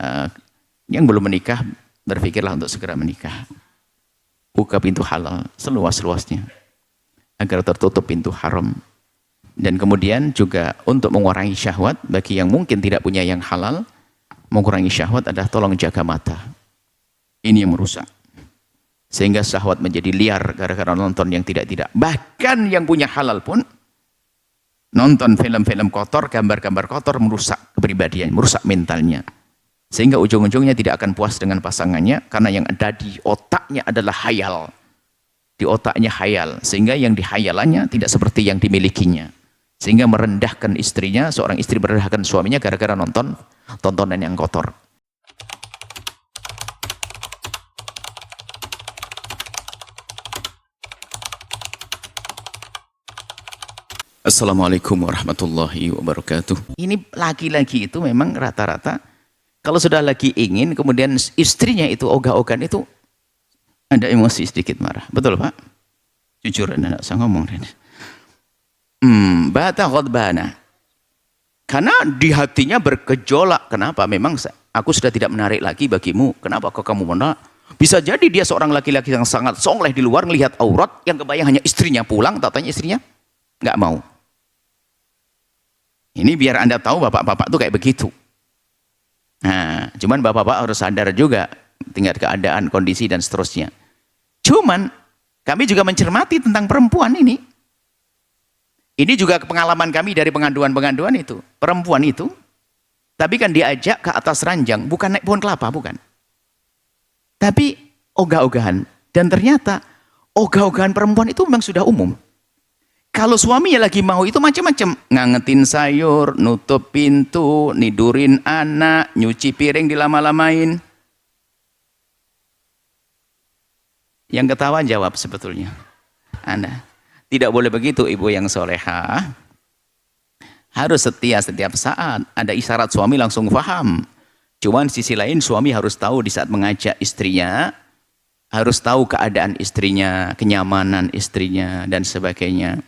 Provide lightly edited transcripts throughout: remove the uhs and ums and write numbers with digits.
eh, yang belum menikah berpikirlah untuk segera menikah. Buka pintu halal seluas-luasnya agar tertutup pintu haram. Dan kemudian juga untuk mengurangi syahwat, bagi yang mungkin tidak punya yang halal, mengurangi syahwat adalah tolong jaga mata. Ini yang merusak. Sehingga syahwat menjadi liar gara-gara nonton yang tidak-tidak. Bahkan yang punya halal pun nonton film-film kotor, gambar-gambar kotor, merusak kepribadian, merusak mentalnya. Sehingga ujung-ujungnya tidak akan puas dengan pasangannya, karena yang ada di otaknya adalah khayal. Di otaknya khayal, sehingga yang dihayalannya tidak seperti yang dimilikinya. Sehingga merendahkan istrinya, seorang istri merendahkan suaminya gara-gara nonton tontonan yang kotor. Assalamualaikum warahmatullahi wabarakatuh. Ini laki-laki itu memang rata-rata kalau sudah lagi ingin, kemudian istrinya itu ogah-ogahan itu ada emosi sedikit marah. Betul Pak? Jujur, Anda tidak usah ngomong. Bata ghadbana. Karena di hatinya bergejolak. Kenapa? Memang aku sudah tidak menarik lagi bagimu. Kenapa kok kamu menolak? Bisa jadi dia seorang laki-laki yang sangat soleh di luar, melihat aurat, yang kebayang hanya istrinya pulang, tatanya istrinya nggak mau. Ini biar Anda tahu bapak-bapak tuh kayak begitu. Nah, cuman bapak-bapak harus sadar juga tingkat keadaan, kondisi dan seterusnya. Cuman kami juga mencermati tentang perempuan ini. Ini juga pengalaman kami dari pengaduan-pengaduan itu. Perempuan itu, tapi kan diajak ke atas ranjang, bukan naik pohon kelapa, bukan. Tapi ogah-ogahan. Dan ternyata ogah-ogahan perempuan itu memang sudah umum. Kalau suaminya lagi mau itu macam-macam. Ngangetin sayur, nutup pintu, nidurin anak, nyuci piring dilama-lamain. Yang ketawa jawab sebetulnya. Anda. Tidak boleh begitu ibu yang solehah. Harus setia setiap saat. Ada isyarat suami langsung paham. Cuman sisi lain suami harus tahu di saat mengajak istrinya. Harus tahu keadaan istrinya, kenyamanan istrinya dan sebagainya.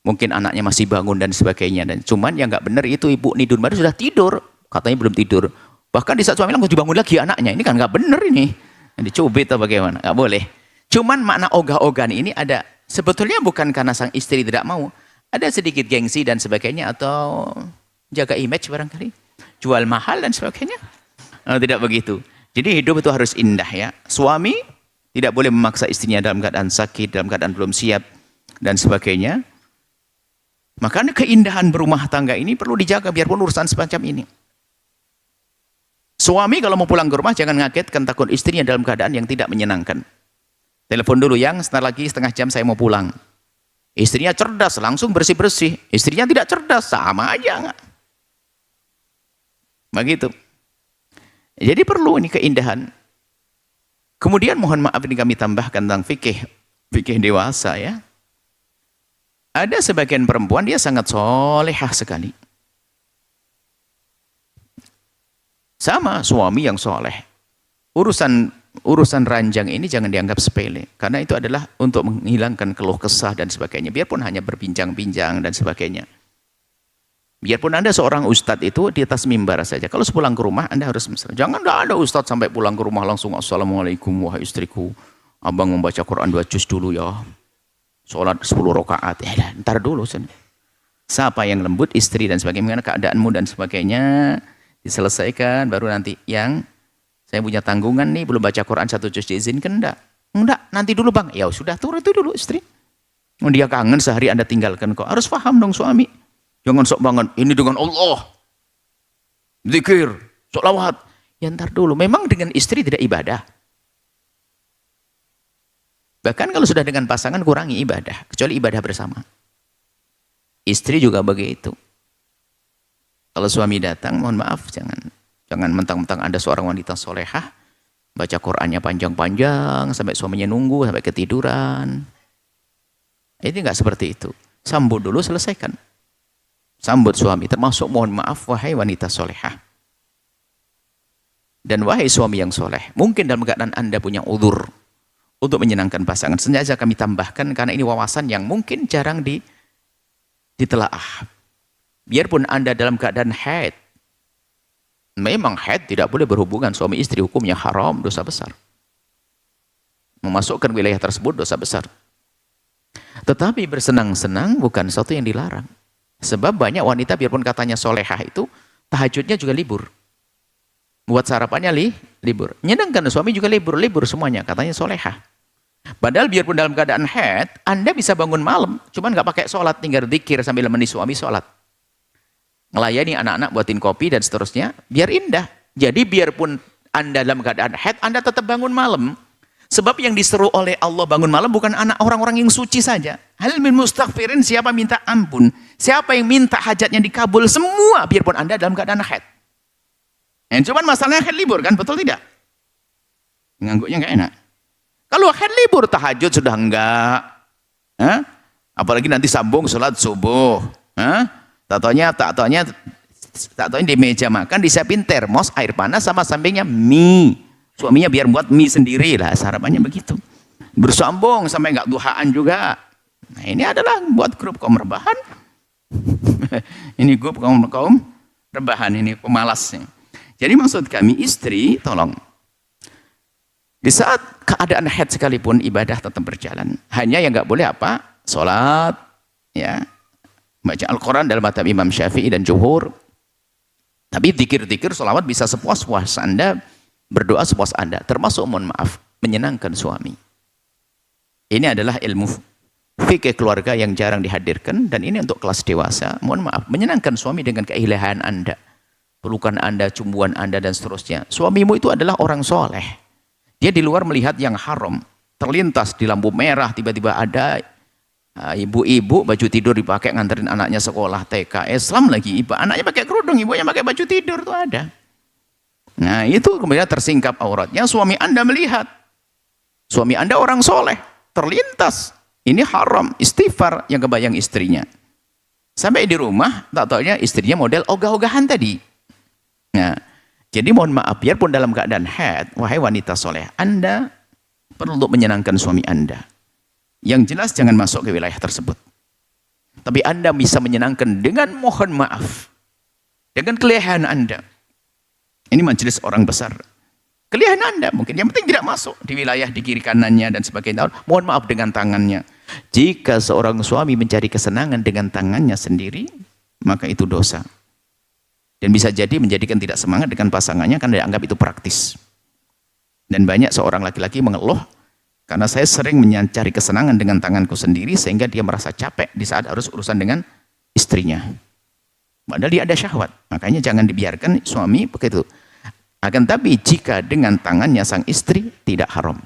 Mungkin anaknya masih bangun dan sebagainya. Dan cuman yang nggak benar itu ibu nidur baru sudah tidur. Katanya belum tidur. Bahkan di saat suami langsung dibangun lagi anaknya. Ini kan nggak benar ini. Dicubit atau bagaimana? Nggak boleh. Cuman makna ogah-ogahan ini ada. Sebetulnya bukan karena sang istri tidak mau. Ada sedikit gengsi dan sebagainya. Atau jaga image barangkali. Jual mahal dan sebagainya. Tidak begitu. Jadi hidup itu harus indah ya. Suami tidak boleh memaksa istrinya dalam keadaan sakit, dalam keadaan belum siap. Dan sebagainya. Makanya keindahan berumah tangga ini perlu dijaga biarpun urusan semacam ini. Suami kalau mau pulang ke rumah jangan ngagetkan takut istrinya dalam keadaan yang tidak menyenangkan. Telepon dulu yang sebentar lagi setengah jam saya mau pulang. Istrinya cerdas langsung bersih-bersih. Istrinya tidak cerdas sama aja enggak. Begitu. Jadi perlu ini keindahan. Kemudian mohon maaf ini kami tambahkan tentang fikih dewasa ya. Ada sebagian perempuan dia sangat solehah sekali. Sama suami yang soleh. Urusan ranjang ini jangan dianggap sepele. Karena itu adalah untuk menghilangkan keluh kesah dan sebagainya. Biarpun hanya berbincang-bincang dan sebagainya. Biarpun Anda seorang ustadz itu di atas mimbar saja. Kalau sepulang ke rumah Anda harus mesra. Jangan ada ustadz sampai pulang ke rumah langsung assalamualaikum wahai istriku. Abang membaca Quran 2 juz dulu ya. Sholat 10 rakaat. Ya ntar dulu. Siapa yang lembut istri dan sebagainya. Keadaanmu dan sebagainya. Diselesaikan baru nanti yang saya punya tanggungan nih, belum baca Quran 1 juz diizinkan enggak? Enggak, nanti dulu bang. Ya sudah, turun itu dulu istri. Dia kangen sehari Anda tinggalkan kok. Harus paham dong suami. Jangan sok banget, ini dengan Allah. Zikir, sholawat. Ya ntar dulu, memang dengan istri tidak ibadah. Bahkan kalau sudah dengan pasangan kurangi ibadah. Kecuali ibadah bersama. Istri juga begitu. Kalau suami datang, mohon maaf, Jangan mentang-mentang Anda seorang wanita solehah, baca Qur'annya panjang-panjang, sampai suaminya nunggu, sampai ketiduran. Ini enggak seperti itu. Sambut dulu, selesaikan. Sambut suami, termasuk mohon maaf, wahai wanita solehah. Dan wahai suami yang soleh, mungkin dalam keadaan Anda punya udzur untuk menyenangkan pasangan. Sengaja kami tambahkan, karena ini wawasan yang mungkin jarang ditelaah. Biarpun Anda dalam keadaan haid, Memang haid tidak boleh berhubungan suami istri, hukumnya haram, dosa besar. Memasukkan wilayah tersebut dosa besar. Tetapi bersenang-senang bukan sesuatu yang dilarang. Sebab banyak wanita biarpun katanya solehah itu, tahajudnya juga libur. Buat sarapannya libur. Nyenangkan suami juga libur semuanya, katanya solehah. Padahal biarpun dalam keadaan haid, Anda bisa bangun malam, cuman nggak pakai sholat, tinggal zikir sambil menemani suami sholat. Ngelayani anak-anak, buatin kopi dan seterusnya, biar indah. Jadi biarpun Anda dalam keadaan haid, Anda tetap bangun malam. Sebab yang diseru oleh Allah bangun malam bukan anak orang-orang yang suci saja. Hal min mustaghfirin, siapa minta ampun, siapa yang minta hajatnya dikabul, semua biarpun Anda dalam keadaan haid. Cuman masalahnya haid libur kan, betul tidak? Ngangguknya nggak enak. Kalau haid libur, tahajud sudah enggak. Apalagi nanti sambung sholat subuh. Tak taunya di meja makan disiapin termos air panas sama sampingnya mie. Suaminya biar buat mie sendiri lah, sarapannya begitu. Bersambung sampai enggak duhaan juga. Nah, ini adalah buat grup kaum rebahan. Ini grup kaum rebahan, ini pemalasnya. Jadi maksud kami istri, tolong. Di saat keadaan haid sekalipun ibadah tetap berjalan. Hanya yang enggak boleh apa? Salat, ya. Baca Al-Quran dalam mazhab Imam Syafi'i dan Jumhur. Tapi zikir-zikir sholawat bisa sepuas-puas Anda, berdoa sepuas Anda, termasuk mohon maaf, menyenangkan suami. Ini adalah ilmu fikih keluarga yang jarang dihadirkan, dan ini untuk kelas dewasa. Mohon maaf, menyenangkan suami dengan keilahan Anda, pelukan Anda, cumbuan Anda, dan seterusnya. Suamimu itu adalah orang soleh. Dia di luar melihat yang haram, terlintas di lampu merah, tiba-tiba ada ibu-ibu baju tidur dipakai nganterin anaknya sekolah TK Islam lagi, anaknya pakai kerudung, ibunya pakai baju tidur, tuh ada. Nah itu kemudian tersingkap auratnya, suami Anda melihat, suami Anda orang soleh, terlintas, ini haram, istighfar yang kebayang istrinya. Sampai di rumah, tak taunya istrinya model ogah-ogahan tadi. Nah, jadi mohon maaf, biarpun dalam keadaan haid, wahai wanita soleh, Anda perlu untuk menyenangkan suami Anda. Yang jelas jangan masuk ke wilayah tersebut. Tapi Anda bisa menyenangkan dengan mohon maaf. Dengan kelehaan Anda. Ini majelis orang besar. Kelehaan Anda mungkin. Yang penting tidak masuk di wilayah di kiri kanannya dan sebagainya. Mohon maaf dengan tangannya. Jika seorang suami mencari kesenangan dengan tangannya sendiri, maka itu dosa. Dan bisa jadi menjadikan tidak semangat dengan pasangannya karena dianggap itu praktis. Dan banyak seorang laki-laki mengeluh, karena saya sering mencari kesenangan dengan tanganku sendiri sehingga dia merasa capek di saat harus urusan dengan istrinya. Padahal dia ada syahwat. Makanya jangan dibiarkan suami begitu. Akan tapi jika dengan tangannya sang istri tidak haram.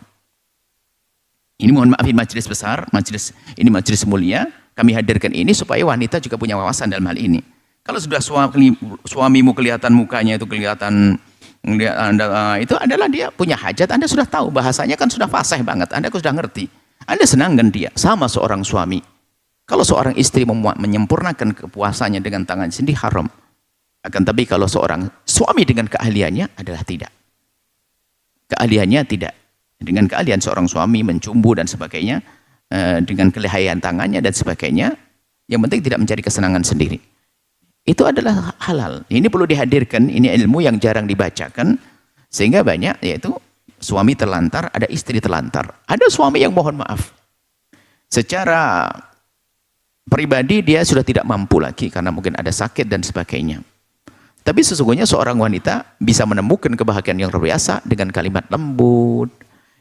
Ini mohon maafin majelis besar, ini majelis mulia. Kami hadirkan ini supaya wanita juga punya wawasan dalam hal ini. Kalau sudah suamimu kelihatan mukanya itu kelihatan itu adalah dia punya hajat, Anda sudah tahu bahasanya kan sudah fasih banget, Anda sudah ngerti, Anda senangkan dia. Sama seorang suami, kalau seorang istri menyempurnakan kepuasannya dengan tangan sendiri haram. Akan tapi kalau seorang suami dengan keahliannya adalah tidak, keahliannya tidak, dengan keahlian seorang suami mencumbu dan sebagainya, dengan kelihayan tangannya dan sebagainya, yang penting tidak mencari kesenangan sendiri. Itu adalah halal. Ini perlu dihadirkan, ini ilmu yang jarang dibacakan, sehingga banyak, yaitu suami terlantar, ada istri terlantar. Ada suami yang mohon maaf, secara pribadi dia sudah tidak mampu lagi, karena mungkin ada sakit dan sebagainya. Tapi sesungguhnya seorang wanita bisa menemukan kebahagiaan yang luar biasa dengan kalimat lembut,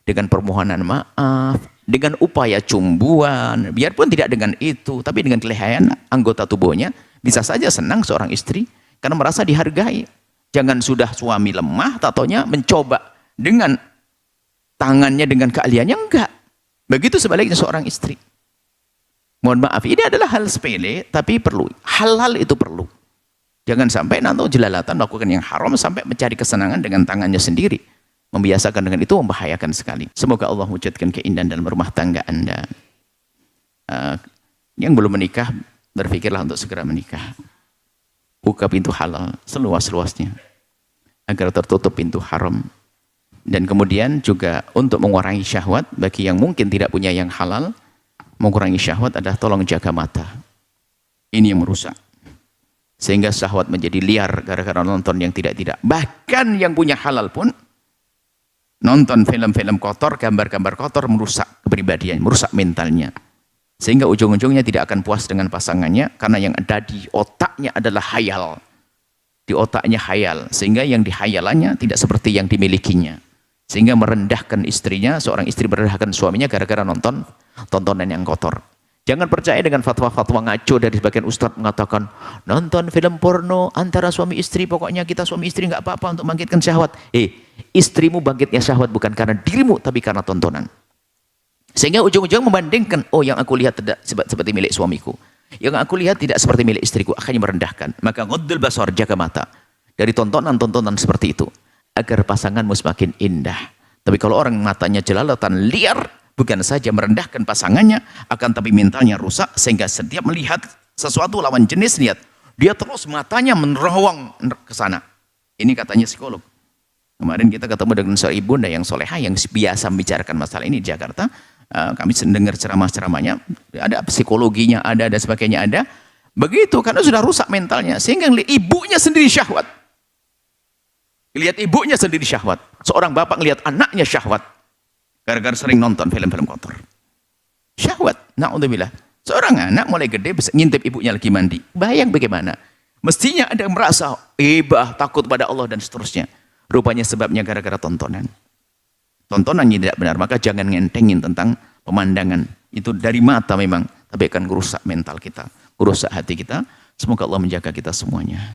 dengan permohonan maaf, dengan upaya cumbuan, biarpun tidak dengan itu, tapi dengan kelihayan anggota tubuhnya, bisa saja senang seorang istri karena merasa dihargai. Jangan sudah suami lemah, tatonya mencoba dengan tangannya, dengan keahliannya, enggak. Begitu sebaliknya seorang istri. Mohon maaf, ini adalah hal sepele, tapi perlu. Hal-hal itu perlu. Jangan sampai nanti jelalatan melakukan yang haram sampai mencari kesenangan dengan tangannya sendiri. Membiasakan dengan itu membahayakan sekali. Semoga Allah wujudkan keindahan dalam rumah tangga Anda. Yang belum menikah, berpikirlah untuk segera menikah. Buka pintu halal seluas-luasnya agar tertutup pintu haram. Dan kemudian juga untuk mengurangi syahwat, bagi yang mungkin tidak punya yang halal, mengurangi syahwat adalah tolong jaga mata. Ini yang merusak. Sehingga syahwat menjadi liar gara-gara nonton yang tidak-tidak. Bahkan yang punya halal pun nonton film-film kotor, gambar-gambar kotor merusak kepribadian, merusak mentalnya. Sehingga ujung-ujungnya tidak akan puas dengan pasangannya karena yang ada di otaknya adalah khayal. Di otaknya khayal, sehingga yang dihayalannya tidak seperti yang dimilikinya. Sehingga merendahkan istrinya, seorang istri merendahkan suaminya gara-gara nonton tontonan yang kotor. Jangan percaya dengan fatwa-fatwa ngaco dari sebagian ustadz mengatakan nonton film porno antara suami istri, pokoknya kita suami istri nggak apa-apa untuk bangkitkan syahwat. Istrimu bangkitnya syahwat bukan karena dirimu tapi karena tontonan. Sehingga ujung-ujung membandingkan, oh yang aku lihat tidak seperti milik suamiku, yang aku lihat tidak seperti milik istriku, akhirnya merendahkan. Maka ghaddul basar, jaga mata dari tontonan-tontonan seperti itu agar pasanganmu semakin indah. Tapi kalau orang matanya jelalatan liar, bukan saja merendahkan pasangannya, akan tapi mentalnya rusak, sehingga setiap melihat sesuatu lawan jenis, lihat, dia terus matanya menerawang ke sana. Ini katanya psikolog. Kemarin kita ketemu dengan seorang ibunda yang soleha, yang biasa membicarakan masalah ini di Jakarta. Kami dengar ceramah-ceramahnya, ada psikologinya, ada dan sebagainya ada. Begitu, karena sudah rusak mentalnya, sehingga ibunya sendiri syahwat. Lihat ibunya sendiri syahwat. Seorang bapak ngelihat anaknya syahwat. Gara-gara sering nonton film-film kotor. Syahwat. Na'udzubillah. Seorang anak mulai gede bisa ngintip ibunya lagi mandi. Bayang bagaimana. Mestinya ada yang merasa ibah, takut pada Allah dan seterusnya. Rupanya sebabnya gara-gara tontonan. Tontonannya tidak benar. Maka jangan ngentengin tentang pemandangan. Itu dari mata memang. Tapi akan merusak mental kita. Merusak hati kita. Semoga Allah menjaga kita semuanya.